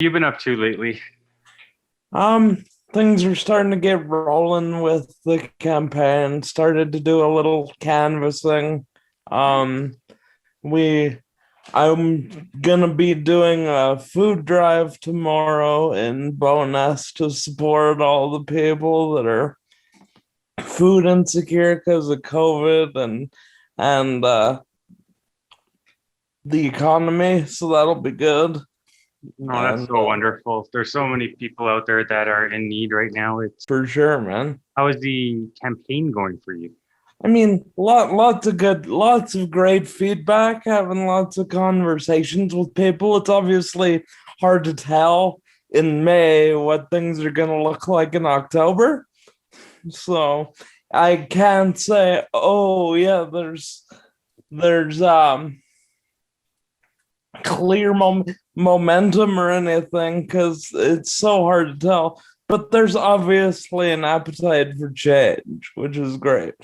You been up to lately? Um, Things are starting to get rolling with the campaign. Started to do a little canvassing. Um, we I'm gonna be doing a food drive tomorrow in Bowness to support all the people that are food insecure because of COVID and the economy. So that'll be good. No, that's And so wonderful. There's so many people out there that are in need right now. It's For sure, man. How is the campaign going for you? I mean, lots of great feedback, having lots of conversations with people. It's obviously hard to tell in May what things are going to look like in October. So I can't say, oh yeah, there's clear momentum or anything because it's so hard to tell. But there's obviously an appetite for change, which is great.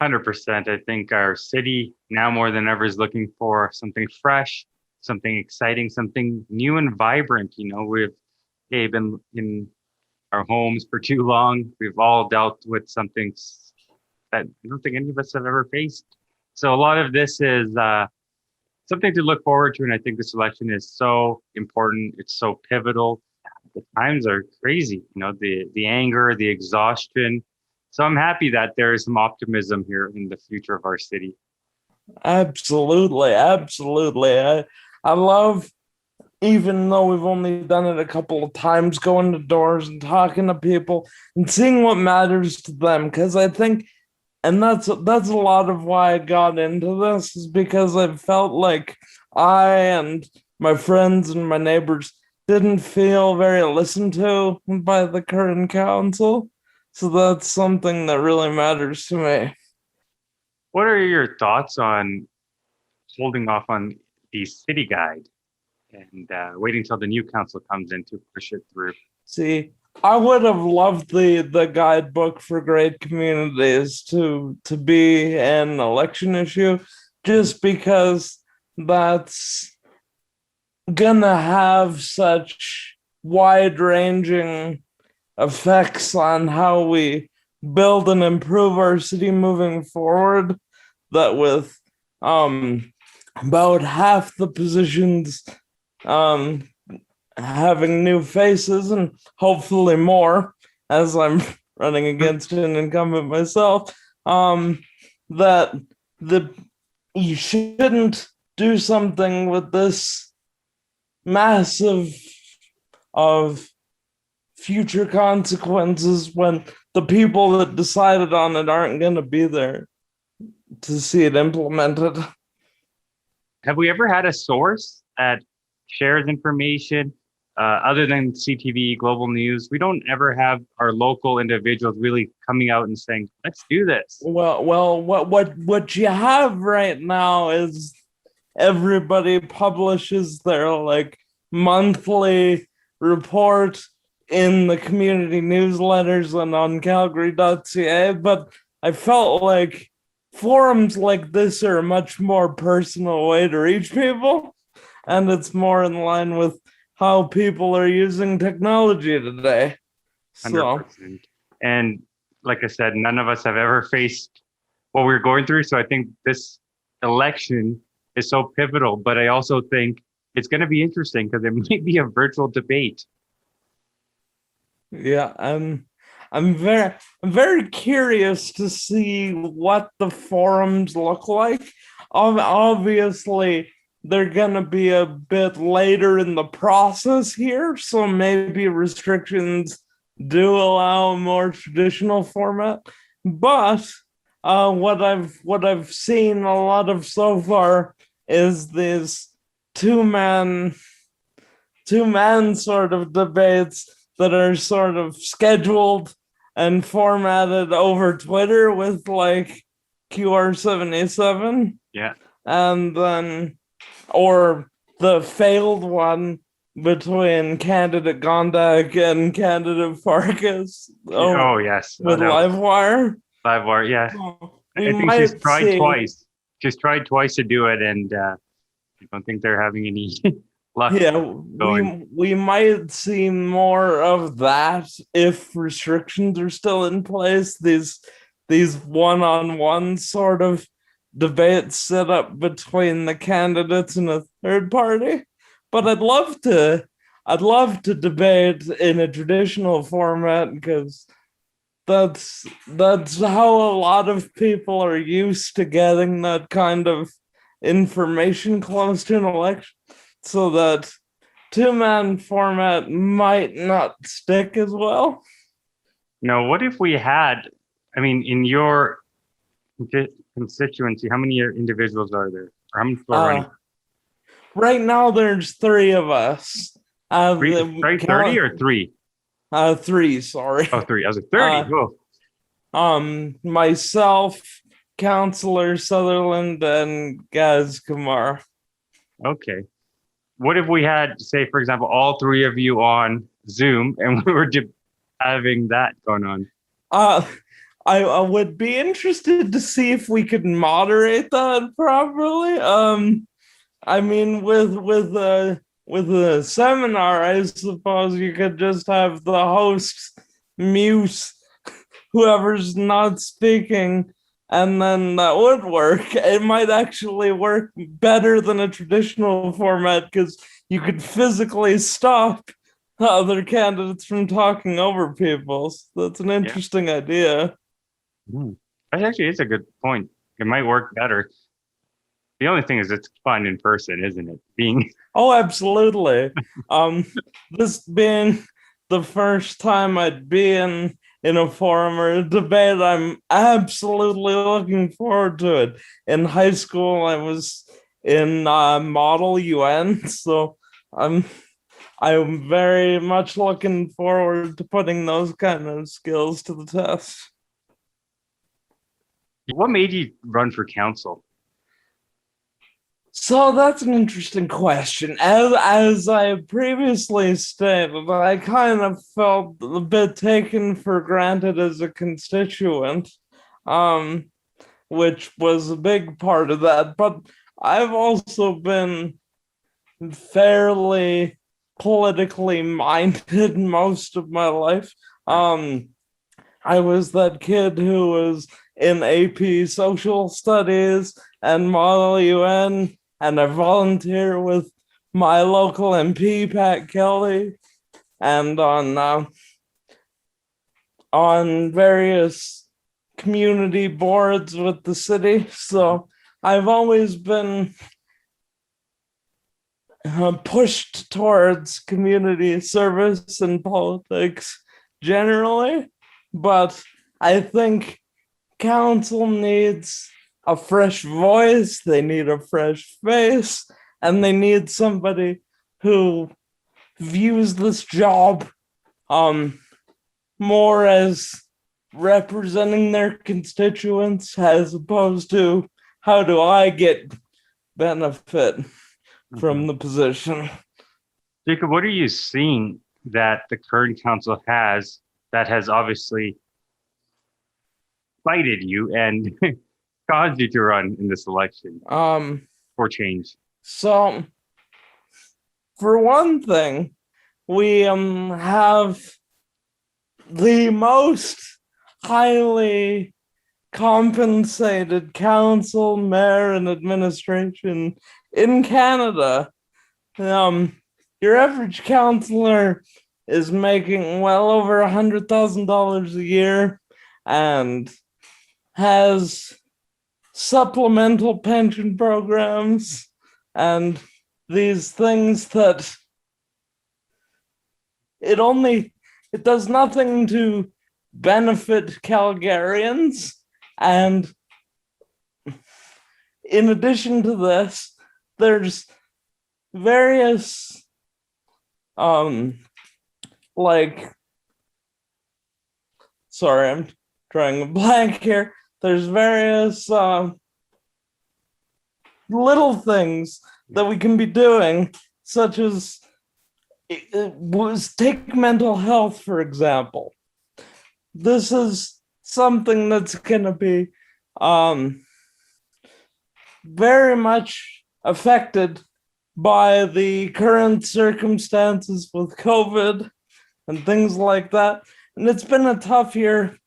100%. I think our city now more than ever is looking for something fresh, something exciting, something new and vibrant. We've been in our homes for too long. We've all dealt with something that I don't think any of us have ever faced. So a lot of this is something to look forward to. And I think this election is so important. It's so pivotal. The times are crazy, the anger, the exhaustion. So I'm happy that there is some optimism here in the future of our city. Absolutely, absolutely. I love, even though we've only done it a couple of times, going to doors and talking to people and seeing what matters to them. Because I think, and that's a lot of why I got into this, is because I felt like I and my friends and my neighbors didn't feel very listened to by the current council. So that's something that really matters to me. What are your thoughts on holding off on the city guide and waiting till the new council comes in to push it through? See, I would have loved the guidebook for great communities to be an election issue, just because that's gonna have such wide-ranging effects on how we build and improve our city moving forward. That with um about half the positions um having new faces and hopefully more as I'm running against an incumbent myself. That the You shouldn't do something with this massive of future consequences when the people that decided on it aren't going to be there to see it implemented. Have we ever had a source that shares information other than CTV, Global News? We don't ever have our local individuals really coming out and saying, "Let's do this." What you have right now is everybody publishes their like monthly report in the community newsletters and on calgary.ca, but I felt like forums like this are a much more personal way to reach people, and it's more in line with how people are using technology today. So 100%. And like I said, none of us have ever faced what we're going through. So I think this election is so pivotal, but I also think it's going to be interesting because it might be a virtual debate. yeah, I'm very curious to see what the forums look like. Obviously, they're gonna be a bit later in the process here, so maybe restrictions do allow a more traditional format. But what I've seen a lot of so far is these two man two man sort of debates that are sort of scheduled and formatted over Twitter with like QR77, Yeah, and then or the failed one between candidate Gondak and candidate Farkas oh yes. with That was Livewire. live wire. Yeah, So we I think she's might tried see. twice. She's tried twice to do it, and I don't think they're having any luck Yeah, going. we might see more of that if restrictions are still in place. These one-on-one sort of debates set up between the candidates and a third party. But I'd love to debate in a traditional format because that's how a lot of people are used to getting that kind of information close to an election, so that two-man format might not stick as well. No, what if we had, I mean, in your constituency, how many individuals are there? Or how many people are running? Uh, right now, there's three of us. Three, 30 or three? Three. Sorry. Oh, three. I was like 30. Oh, Myself, Councillor Sutherland, and Gaz Kumar. okay. What if we had, say, for example, all three of you on Zoom and we were having that going on? Uh, I would be interested to see if we could moderate that properly. I mean, with a seminar, I suppose you could just have the host mute whoever's not speaking, and then that would work. It might actually work better than a traditional format because you could physically stop other candidates from talking over people. So that's an interesting idea. That actually is a good point. It might work better. The only thing is it's fun in person, isn't it? Being Oh, absolutely. This being the first time I'd be in a forum or a debate, I'm absolutely looking forward to it. In high school, I was in Model UN, so I'm very much looking forward to putting those kind of skills to the test. what made you run for council? So that's an interesting question. As I previously stated, I kind of felt a bit taken for granted as a constituent, which was a big part of that. But I've also been fairly politically minded most of my life. I was that kid who was in AP Social Studies and Model UN, and I volunteer with my local MP, Pat Kelly, and on various community boards with the city. So I've always been pushed towards community service and politics generally, but I think council needs a fresh voice, they need a fresh face, and they need somebody who views this job more as representing their constituents as opposed to how do I get benefit from the position. Jacob, what are you seeing that the current council has that has obviously fighted you and caused you to run in this election for change? So for one thing, we have the most highly compensated council, mayor, and administration in Canada. Your average councillor is making well over $100,000 a year and has supplemental pension programs and these things that it does nothing to benefit Calgarians. And in addition to this, there's various sorry, I'm drawing a blank here. There's various little things that we can be doing, such as take mental health, for example. This is something that's going to be very much affected by the current circumstances with COVID and things like that. And it's been a tough year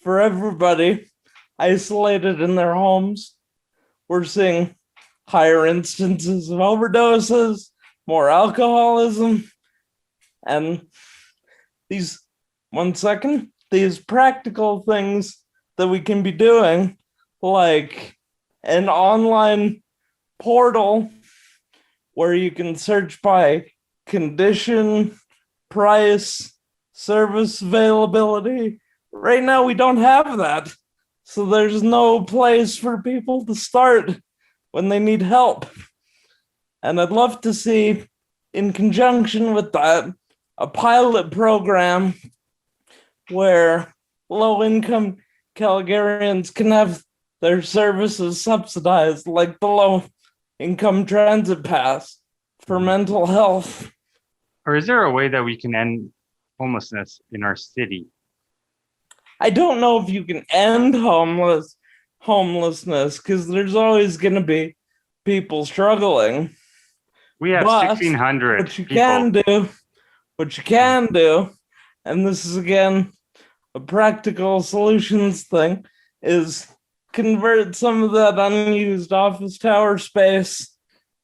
for everybody isolated in their homes. We're seeing higher instances of overdoses, more alcoholism, and these these practical things that we can be doing, like an online portal where you can search by condition, price, service availability. Right now, we don't have that. So there's no place for people to start when they need help. And I'd love to see, in conjunction with that, a pilot program where low-income Calgarians can have their services subsidized, like the low-income transit pass for mental health. Or is there a way that we can end homelessness in our city? I don't know if you can end homelessness because there's always going to be people struggling. We have But 1,600 what you people. can do, and this is again a practical solutions thing, is convert some of that unused office tower space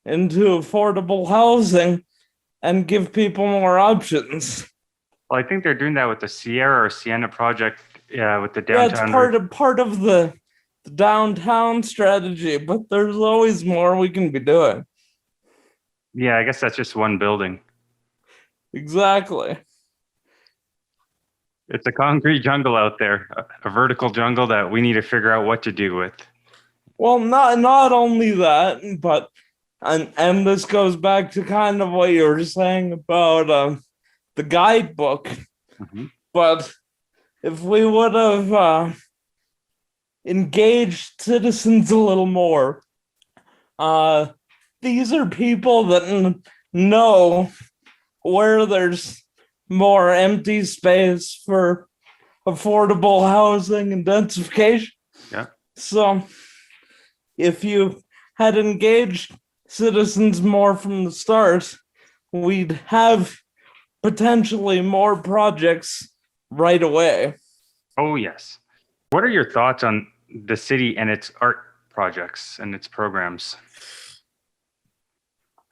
into affordable housing and give people more options. Well, I think they're doing that with the Sierra or Sienna project, with the Yeah, downtown. it's part of the downtown strategy, but there's always more we can be doing. Yeah, I guess that's just one building. Exactly. It's a concrete jungle out there, a vertical jungle that we need to figure out what to do with. Well, not only that, but and this goes back to kind of what you were saying about the guidebook. Mm-hmm. But if we would have engaged citizens a little more, these are people that know where there's more empty space for affordable housing and densification. Yeah. So if you had engaged citizens more from the start, we'd have potentially more projects right away. Oh, yes. What are your thoughts on the city and its art projects and its programs?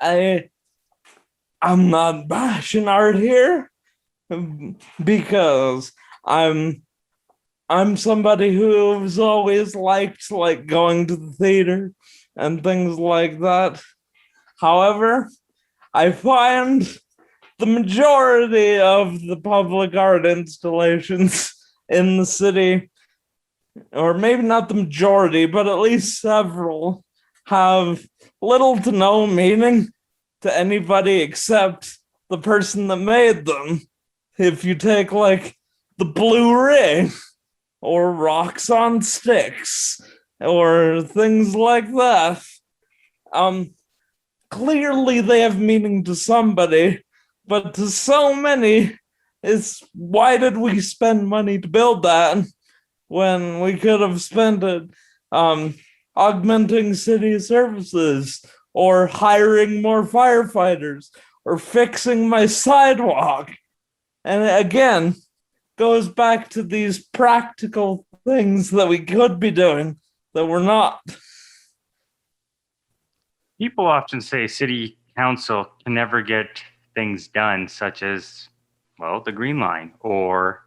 I'm not bashing art here because I'm somebody who's always liked like going to the theater and things like that. However, I find the majority of the public art installations in the city, or maybe not the majority, but at least several, have little to no meaning to anybody except the person that made them. If you take like the Blue Ring or Rocks on Sticks or things like that, clearly they have meaning to somebody, but to so many, it's why did we spend money to build that when we could have spent it augmenting city services or hiring more firefighters or fixing my sidewalk? And again, goes back to these practical things that we could be doing that we're not. People often say city council can never get things done, such as, well, the Green Line or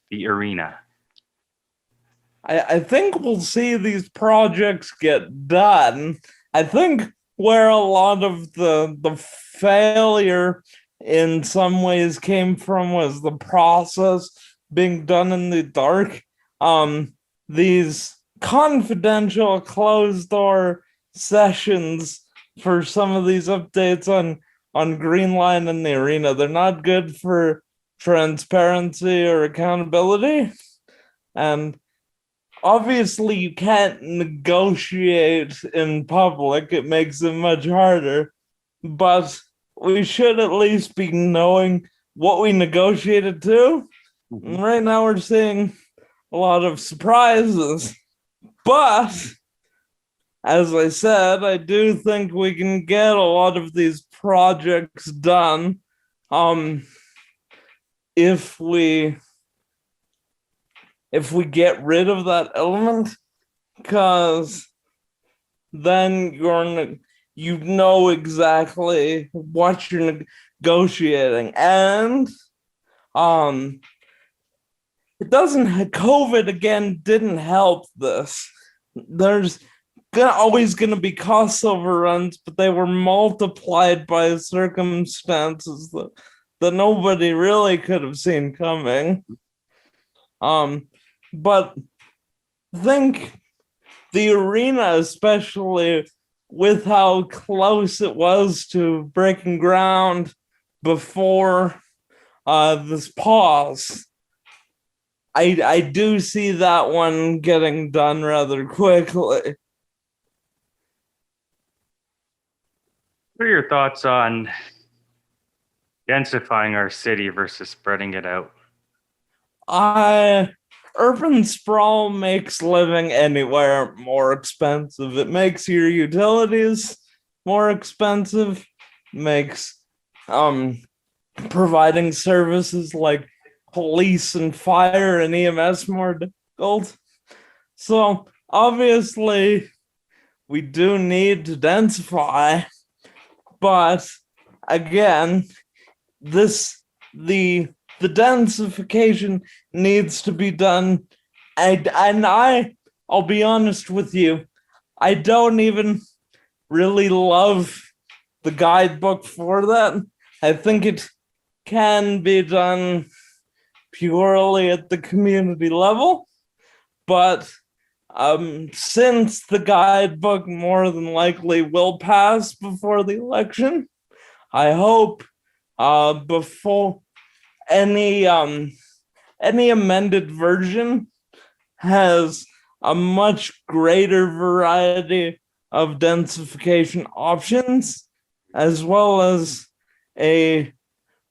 the arena. I think we'll see these projects get done. I think where a lot of the failure in some ways came from was the process being done in the dark. These confidential closed door sessions for some of these updates on Green Line and the arena, they're not good for transparency or accountability. And obviously you can't negotiate in public. It makes it much harder. But we should at least be knowing what we negotiated to. And right now we're seeing a lot of surprises. But as I said, I do think we can get a lot of these projects done if we get rid of that element, because then you know exactly what you're negotiating. And it doesn't COVID again didn't help this. There's always going to be cost overruns, but they were multiplied by circumstances that nobody really could have seen coming. But I think the arena, especially with how close it was to breaking ground before this pause, I do see that one getting done rather quickly. What are your thoughts on densifying our city versus spreading it out? Urban sprawl makes living anywhere more expensive. It makes your utilities more expensive, makes providing services like police and fire and EMS more difficult. So obviously we do need to densify, but again, the densification needs to be done. I'll be honest with you, I don't even really love the guidebook for that. I think it can be done purely at the community level, but since the guidebook more than likely will pass before the election, I hope before any amended version has a much greater variety of densification options, as well as a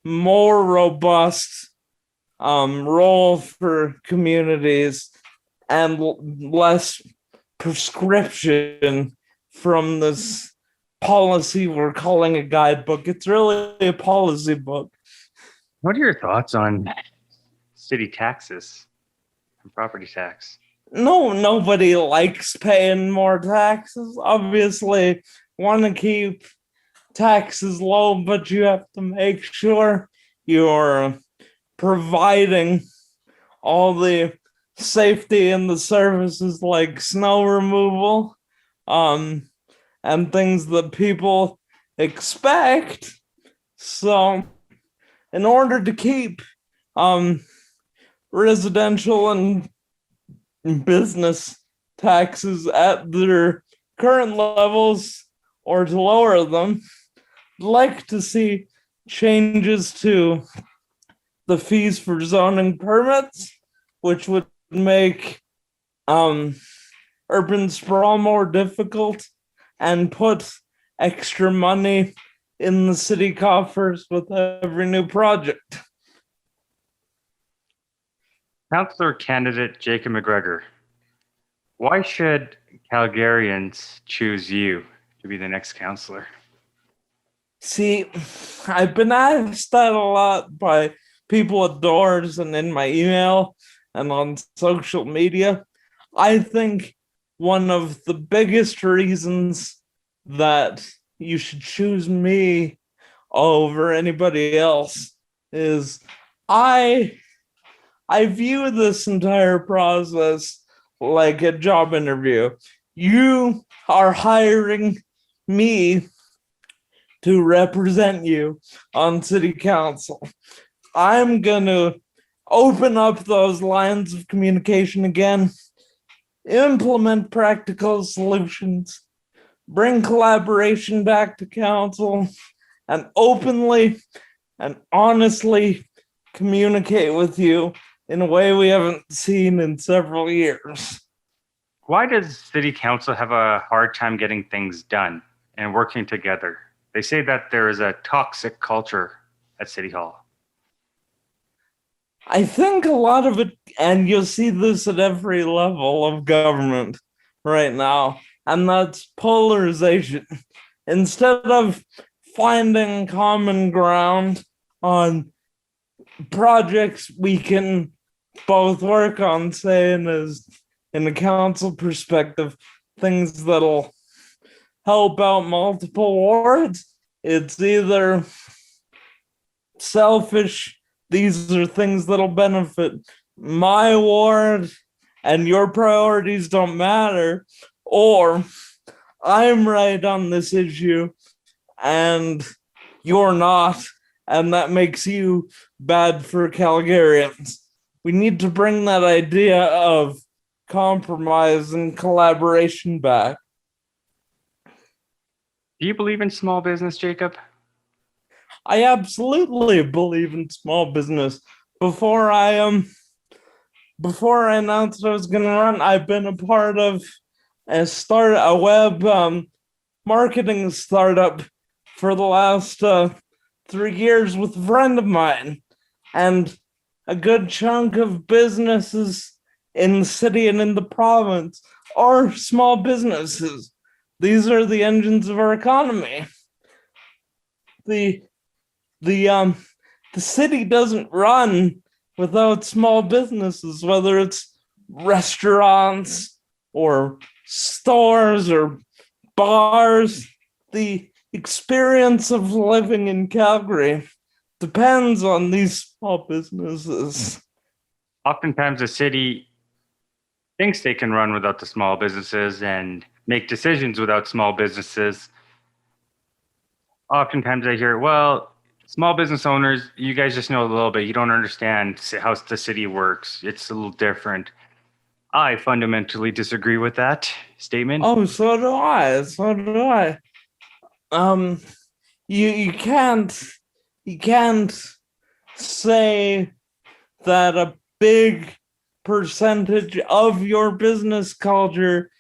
more robust role for communities and less prescription from this policy we're calling a guidebook. It's really a policy book. What are your thoughts on city taxes and property tax? Nobody likes paying more taxes. Obviously, want to keep taxes low, but you have to make sure you're providing all the safety and the services like snow removal, and things that people expect. So in order to keep residential and business taxes at their current levels or to lower them, I'd like to see changes to the fees for zoning permits, which would make urban sprawl more difficult and put extra money in the city coffers with every new project. Councillor candidate Jacob McGregor, why should Calgarians choose you to be the next councillor? See, I've been asked that a lot by people at doors and in my email and on social media. I think one of the biggest reasons that you should choose me over anybody else is I view this entire process like a job interview. You are hiring me to represent you on city council. I'm gonna open up those lines of communication again, implement practical solutions, bring collaboration back to council, and openly and honestly communicate with you in a way we haven't seen in several years. Why does city council have a hard time getting things done and working together? They say that there is a toxic culture at City Hall. I think a lot of it, and you'll see this at every level of government right now, and that's polarization. Instead of finding common ground on projects we can both work on, say in a council perspective, things that'll help out multiple wards, it's either selfish, these are things that'll benefit my ward and your priorities don't matter, or I'm right on this issue and you're not, and that makes you bad for Calgarians. We need to bring that idea of compromise and collaboration back. Do you believe in small business, Jacob? I absolutely believe in small business. Before I announced I was going to run, I've been a part of a web marketing startup for the last 3 years with a friend of mine, and a good chunk of businesses in the city and in the province are small businesses. These are the engines of our economy. The city doesn't run without small businesses, whether it's restaurants or stores or bars. The experience of living in Calgary depends on these small businesses. Oftentimes the city thinks they can run without the small businesses and make decisions without small businesses. Oftentimes I hear, well, small business owners, you guys just know a little bit. You don't understand how the city works. It's a little different. I fundamentally disagree with that statement. Oh, so do I. So do I. You can't say that a big percentage of your business culture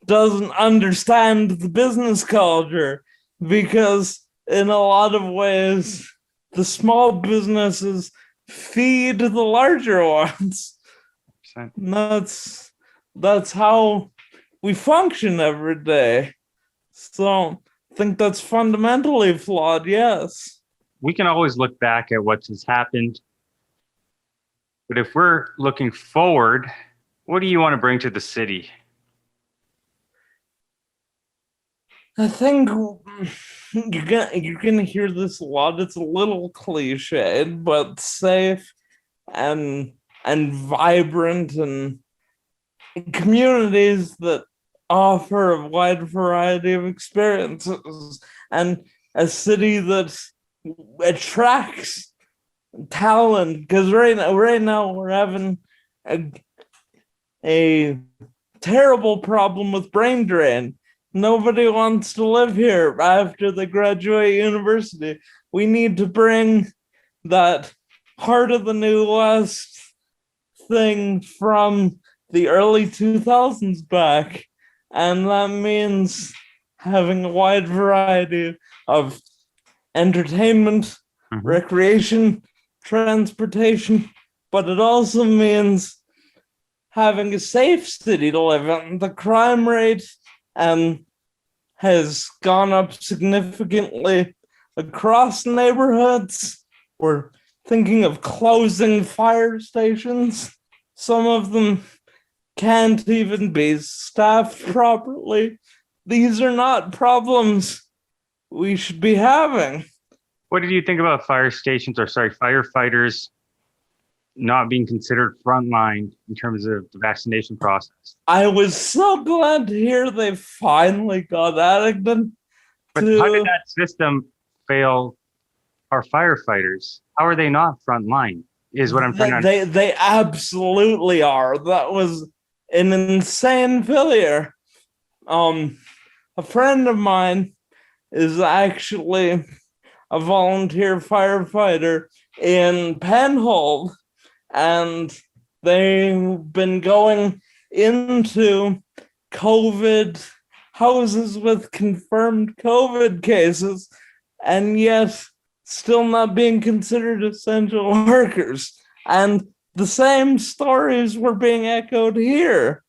doesn't understand the business culture, because in a lot of ways the small businesses feed the larger ones. That's how we function every day. So I think that's fundamentally flawed, yes. We can always look back at what has happened, but if we're looking forward, what do you want to bring to the city? I think you're gonna hear this a lot. It's a little cliched, but safe and vibrant, and communities that offer a wide variety of experiences, and a city that attracts talent. Because right now we're having a terrible problem with brain drain. Nobody wants to live here after they graduate university. We need to bring that heart of the New West thing from the early 2000s back. And that means having a wide variety of entertainment, recreation, transportation, but it also means having a safe city to live in. The crime rate has gone up significantly across neighborhoods. We're thinking of closing fire stations. Some of them can't even be staffed properly. These are not problems we should be having. What did you think about firefighters not being considered frontline in terms of the vaccination process? I was so glad to hear they finally got added. But how did that system fail our firefighters? How are they not frontline? Is what I'm trying to. They absolutely are. That was an insane failure. A friend of mine is actually a volunteer firefighter in Penhold, and they've been going into COVID houses with confirmed COVID cases, and yet still not being considered essential workers. And the same stories were being echoed here.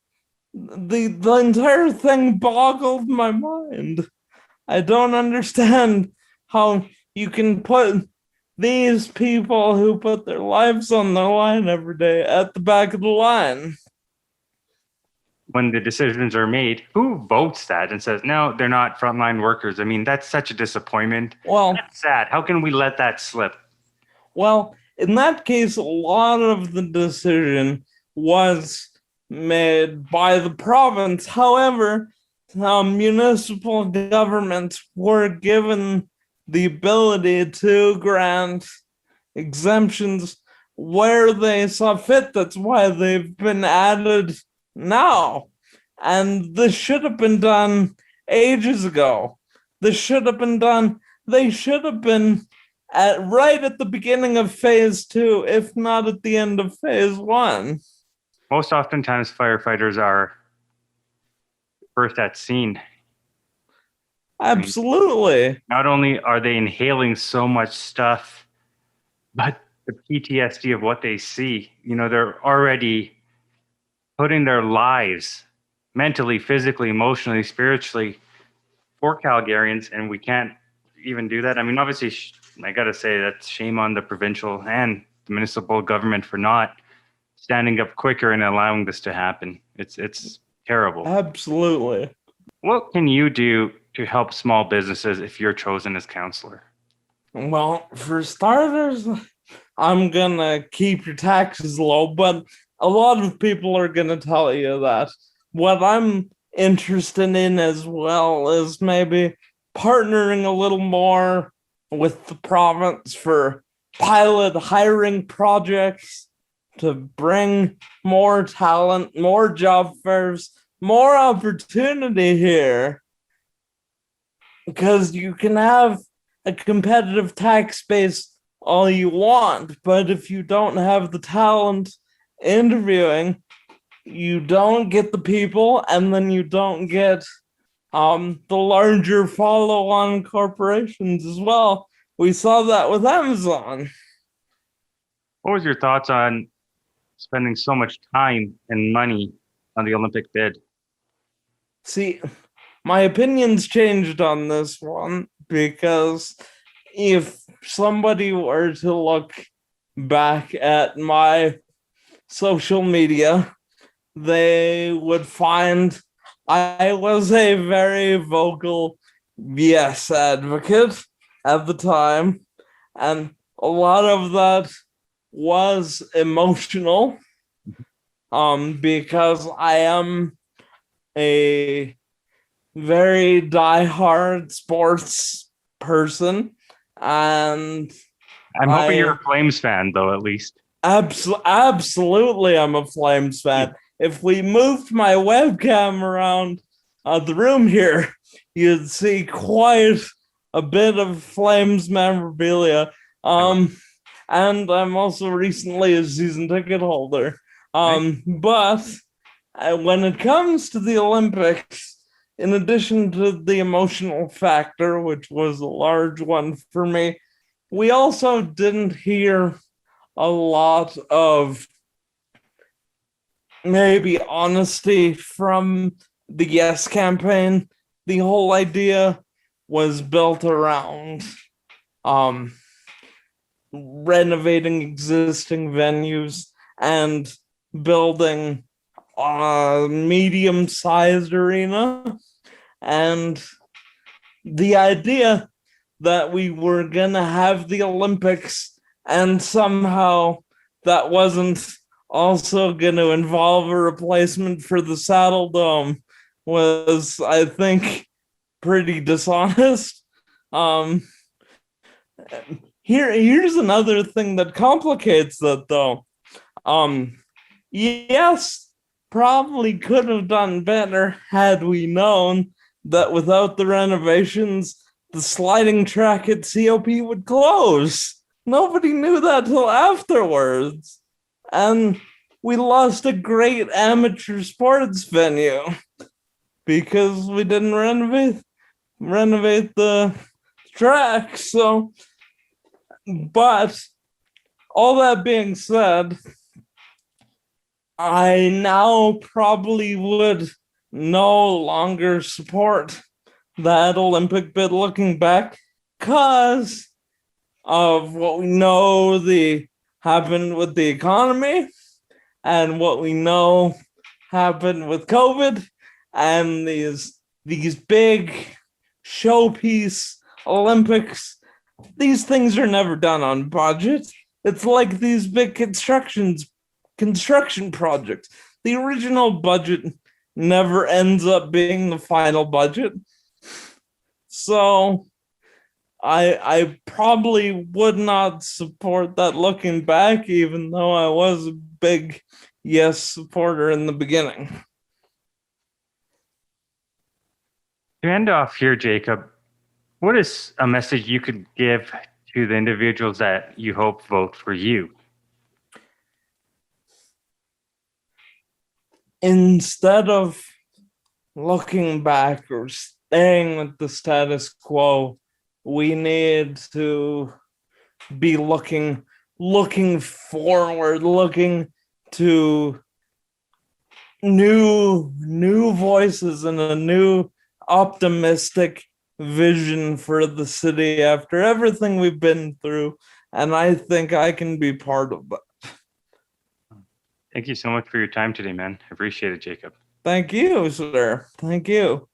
the entire thing boggled my mind. I don't understand how you can put these people who put their lives on the line every day at the back of the line. When the decisions are made, who votes that and says, no, they're not frontline workers? I mean, that's such a disappointment. Well, That's sad. How can we let that slip? Well, in that case, a lot of the decision was made by the province. However, municipal governments were given the ability to grant exemptions where they saw fit. That's why they've been added now. And this should have been done ages ago. They should have been right at the beginning of phase 2, if not at the end of phase 1. Most oftentimes, firefighters are first at scene. Absolutely. Not only are they inhaling so much stuff, but the PTSD of what they see, they're already putting their lives mentally, physically, emotionally, spiritually for Calgarians, and we can't even do that. I mean, obviously, I got to say that's shame on the provincial and the municipal government for not standing up quicker and allowing this to happen. It's terrible. Absolutely. What can you do to help small businesses if you're chosen as councillor? Well, for starters, I'm gonna keep your taxes low, but a lot of people are gonna tell you that. What I'm interested in as well is maybe partnering a little more with the province for pilot hiring projects to bring more talent, more job fairs, more opportunity here. Because you can have a competitive tax base all you want, but if you don't have the talent interviewing, you don't get the people, and then you don't get the larger follow-on corporations as well. We saw that with Amazon. What was your thoughts on spending so much time and money on the Olympic bid? See, my opinion's changed on this one, because if somebody were to look back at my social media, they would find I was a very vocal yes advocate at the time, and a lot of that was emotional, because I am a very diehard sports person, and I'm hoping you're a Flames fan, though, at least. Absolutely, I'm a Flames fan. If we moved my webcam around the room here, you'd see quite a bit of Flames memorabilia. And I'm also recently a season ticket holder. But when it comes to the Olympics, in addition to the emotional factor, which was a large one for me, we also didn't hear a lot of maybe honesty from the Yes campaign. The whole idea was built around renovating existing venues and building a medium-sized arena, and the idea that we were gonna have the Olympics and somehow that wasn't also gonna involve a replacement for the Saddle Dome was, I think, pretty dishonest. Here's another thing that complicates that, though. Yes, probably could have done better had we known that without the renovations, the sliding track at COP would close. Nobody knew that till afterwards. And we lost a great amateur sports venue because we didn't renovate the track. So, but all that being said, I now probably would no longer support that Olympic bid looking back because of what we know the happened with the economy and what we know happened with COVID and these big showpiece Olympics. These things are never done on budget. It's like these big construction projects. The original budget never ends up being the final budget. So I probably would not support that looking back, even though I was a big yes supporter in the beginning. To end off here, Jacob, what is a message you could give to the individuals that you hope vote for you? Instead of looking back or staying with the status quo, we need to be looking forward, looking to new voices and a new optimistic vision for the city after everything we've been through. And I think I can be part of it. Thank you so much for your time today, man. I appreciate it, Jacob. Thank you, sir. Thank you.